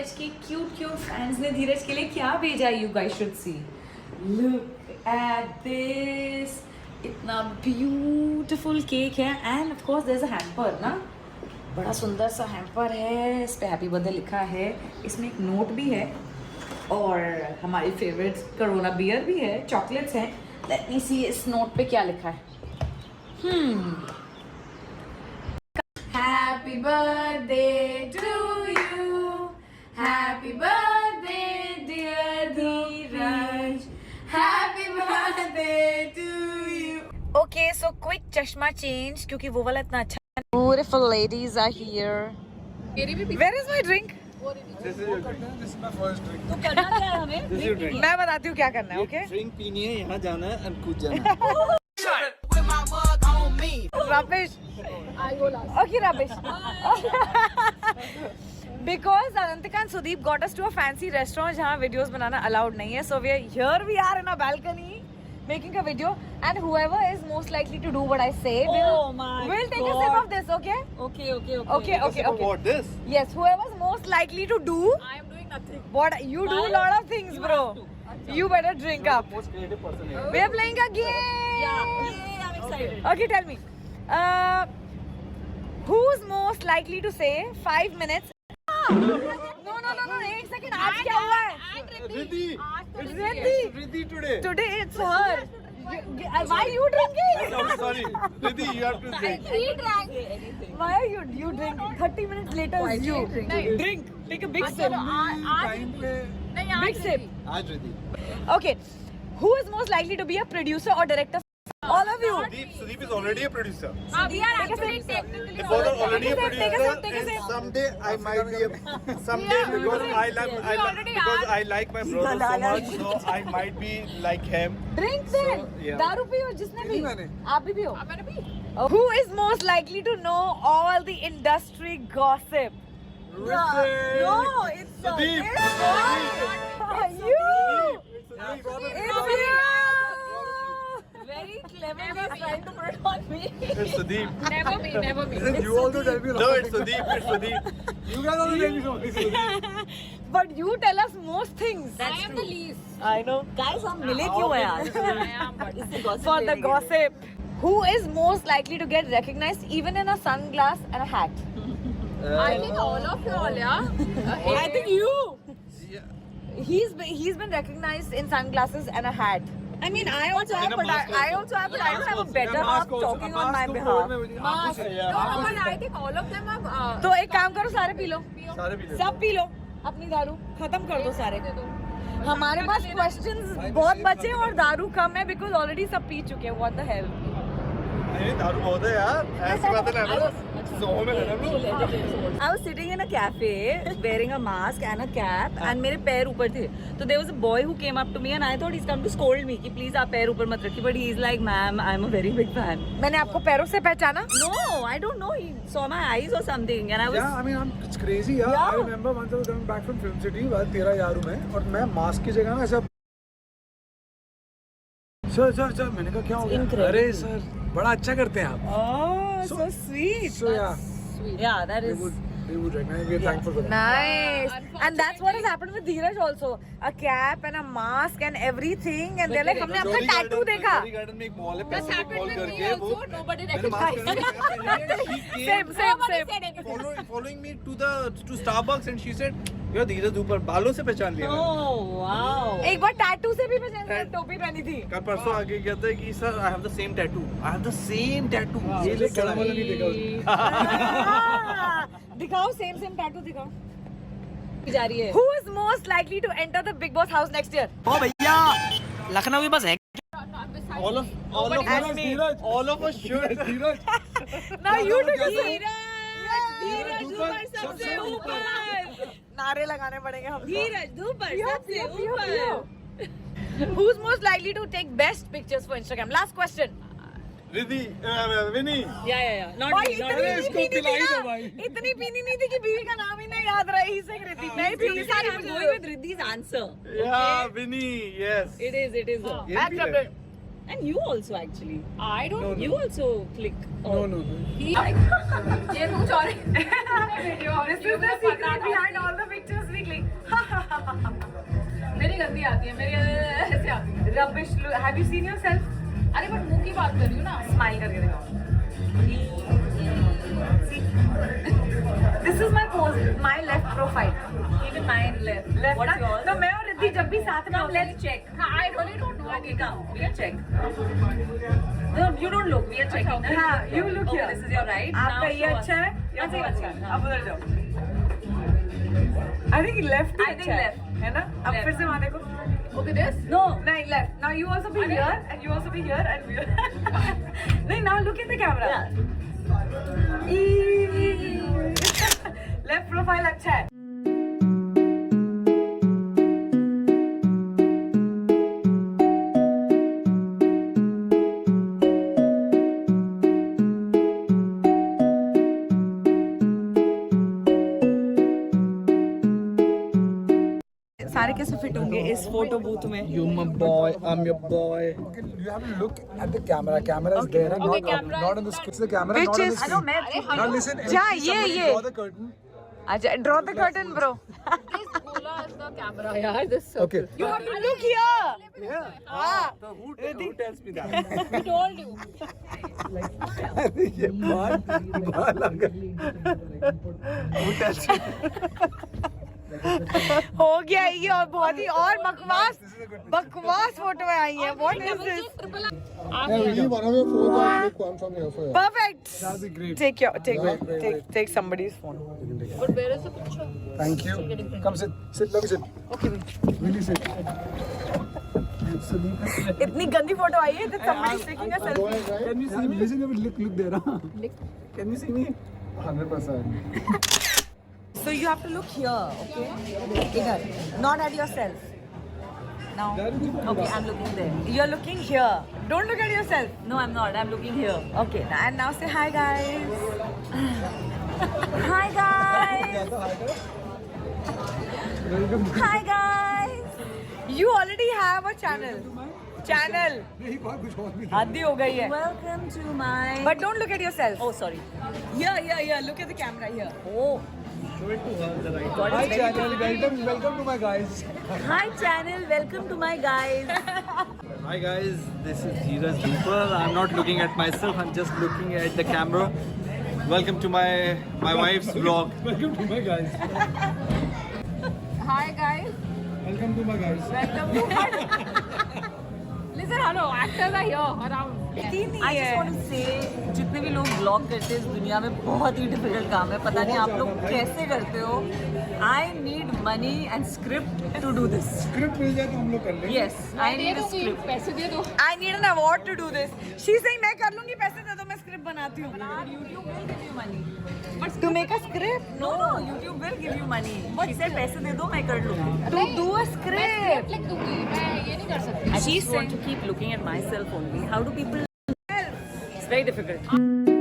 धीरज के cute fans ने धीरज के लिए क्या भेजा है, you guys should see. Look at this, इतना ब्यूटीफुल केक है and of course there is a hamper ना, बड़ा सुंदर सा हैम्पर है, इस पे हैप्पी बर्थडे लिखा है, इसमें एक नोट भी है और हमारी फेवरेट कोरोना बियर भी है, चॉकलेट्स हैं। लेट मी सी इस नोट पे क्या लिखा है। Happy birthday to you, happy birthday dear Dheeraj, happy birthday to you. Okay so quick चश्मा चेंज क्योंकि वो वाला इतना अच्छा। Beautiful ladies are here. Where is my drink? This is my first drink. तो करना क्या है हमें? This is your drink. मैं बताती हूँ क्या करना है, ओके? Drink पीनी है, यहाँ जाना है and कूद जाना है. Rubbish. Okay, rubbish. Because Anantika and Sudeep got us to a fancy restaurant जहाँ videos बनाना allowed नहीं है. So we are in a balcony making a video, and whoever is most likely to do what I say will take a sip of this, okay? Okay. What this? Yes, whoever's most likely to do. I am doing nothing. What you do a lot of things, bro. You better drink up. Most creative person here. We are playing a game. Yeah, I'm excited. Okay, tell me. Who's most likely to say 5 minutes? No. एक second. आज क्या हुआ है? Riddhi. It's Riddhi. Riddhi today. Today it's her. Why are you drinking? I'm sorry. Riddhi, you have to drink. He drank. Why are you drink? 30 minutes later is you. Drink. Take a big sip. Time पे Big sip. आज Riddhi. Okay. Who is most likely to be a producer or director? All of you. Sudeep is already a producer. We are actually technically. If both are already a Take a producer, sip, take a and sip. someday I might be a someday because I like my brother so much, so I might be like him. Drink then. yeah. दारू पियो जिसने भी। मैंने। आप भी पियो। मैंने भी. Who is most likely to know all the industry gossip? No, it's Sudeep. You. It's It's you. very clever. Trying to put it on me. It's Sudeep. Never me. You also tell me. No, it's Sudeep. It's Sudeep. You guys also tell me something. But you tell us most things. I am the least. I know. Guys, हम मिले क्यों हैं आज? I am, but इससे gossip For the लेने के लिए। gossip. Who is most likely to get recognized even in a sunglass and a hat? I think all of you all, yeah. I think you. He's been recognized in sunglasses and a hat. I mean, I also have, but I don't have a better half talking on my behalf. No, but I think all of them have. तो एक काम करो, सारे P low, सारे भी ले लो. सब P low अपनी दारू, खत्म कर दो सारे। हमारे पास क्वेश्चंस बहुत बचे और दारू कम है because already सब पी चुके हैं। What the hell? नहीं दारू बहुत है यार. ऐसी बातें ना लो. सोहो में लेना लो. I was sitting in a cafe wearing a mask and a cap and मेरे पैर ऊपर थे. So there was a boy who came up to me and I thought he's come to scold me कि please आप पैर ऊपर मत रखिए. But he's like, ma'am, I'm a very big fan. मैंने आपको पैरों से पहचाना? No, I don't know. He saw my eyes or something and I was. Yeah, I mean, it's crazy. Yeah. I remember once I was coming back from Film City, बात 13 यार हूँ मैं और मैं मास्क की जगह ना ऐसा सर मैंने कहा क्या हो गया? अरे सर बड़ा अच्छा करते हैं आप. Oh, so sweet. So yeah, Yeah, that is. they would recognize. We're thankful for that. Nice. And that's what has happened with Dheeraj also. A cap and a mask and everything. And they're like, हमने आपका tattoo देखा. Jolly Garden में एक mall है. This पैसे happened call with me करके वो. also. Nobody मैंने mask recognized. Same. Following me to Starbucks and she said, "You're धीरज ऊपर बालों से पहचान लिया." Oh wow. एक बार टैटू से भी पहचान लिया, टोपी पहनी थी. कल परसों आगे कहता है कि sir I have the same tattoo. I have the same tattoo. ये ले कड़ा वाला नहीं देखा उसने. दिखाओ same टैटू दिखाओ. जा रही है. Who is most likely to enter the Big Boss house next year? ओ भैया लखनऊ की बस है। All of us should. Now you do धीरज ऊपर सबसे ऊपर. नारे लगाने पड़ेंगे हम. धीरज ऊपर सबसे पियो. ऊपर. Who's most likely to take best pictures for Instagram? Last question. Riddhi, Vinny. Yeah. Not भाई me. Not इतनी me. नहीं पीनी थी ना, इतनी पीनी नहीं थी कि बीवी का नाम ही नहीं याद रहा. ही से रिद्धि नहीं पीनी सारी I'm मुझे. going with Riddhi's answer. Yeah, Vinny. Yes. It is. ये भी है. Accepted. And you also actually. I don't. You also click. No. ये कुछ और. This is the secret behind all the pictures we click. मेरी गंदी आती है, मेरी ऐसे आती है। Rubbish. Have you seen yourself? अरे बट मुंह की बात कर रही हूँ ना। Smile करके दिखाओ. See? This is my pose, my left profile. Even mine left. What's yours? तो मैं और रिद्धि जब भी साथ में, let's check. हाँ, I really don't know. Okay, come. We'll check. No, you don't look. We are checking. Okay. हाँ, you look Okay, here. this is your right. आपका Now ये show अच्छा us. है? या अच्छा, वो अच्छा है? अच्छा। अब उधर जाओ. I think left he I think अच्छा है, left. है ना? अब Left. फिर से वहाँ देखो. Okay, this? No, नहीं left. Now you also be अरे. here and you also be here and here. नहीं, now look at the camera. Left profile अच्छा है. सारे कैसे फिट होंगे इस फोटो बूथ में? You my boy, I'm your boy. Okay, you have to look at the camera. Camera is there, Okay, not camera not on the screen. It's the camera, Which not on is- the screen. मैं Now listen. Yeah, anytime yeah, somebody yeah. Draw the curtain. अच्छा, draw the curtain, bro. This Gola is the camera, yeah. This Okay. You have to look here. Yeah. So who tells me that? we told you. ये बाल लगा. Who tells me? हो गया ये और बहुत ही और बकवास फोटो में आई है. What is this? Yeah, we need one of your phones. I'll take one from here for you. Perfect. That'll be great. Take somebody's phone. But where is the picture? Thank you. Come sit. Let me sit. Okay. Really sit. इतनी गंदी photo आई है that somebody's taking a Go selfie. ahead, right? Can you see me? Listen, look there. Can you see me? 100%. So you have to look here, okay? Idhar, not at yourself. Now, okay, I'm looking there. You're looking here. Don't look at yourself. No, I'm not. I'm looking here. Okay, and now say hi, guys. Hi, guys. Hi, guys. You already have a channel. आदि हो गई है. Welcome to my. But don't look at yourself. Oh, sorry. Here. Look at the camera here. Oh. Hi, channel. Welcome to my guys. Hi channel, welcome to my guys. Hi guys, this is Dheeraj Dupal. I'm not looking at myself, I'm just looking at the camera. Welcome to my wife's vlog. Welcome to my guys. Hi guys. Welcome to my guys. Welcome to my. Listen, hello. Actors are here around. I just want to say, जितने भी लोग blog करते हैं इस दुनिया में बहुत ही difficult काम है. पता नहीं आप लोग कैसे करते हो. I need money and script to do this. Script मिल जाए तो हम लोग कर लेंगे. Yes, I need a दूंगी, script. पैसे दे दो. I need an award to do this. She's saying मैं कर लूँगी, पैसे दे दो, मैं स्क्रिप्ट बनाती हूँ. YouTube will give you money. But to make a script? No, YouTube will give you money. She said पैसे दे दो, मैं कर लूँगी. To do a मैं script. script लिख दूंगी. मैं ये नहीं कर सकती. I just want to keep looking at myself only. How do people? It's very difficult.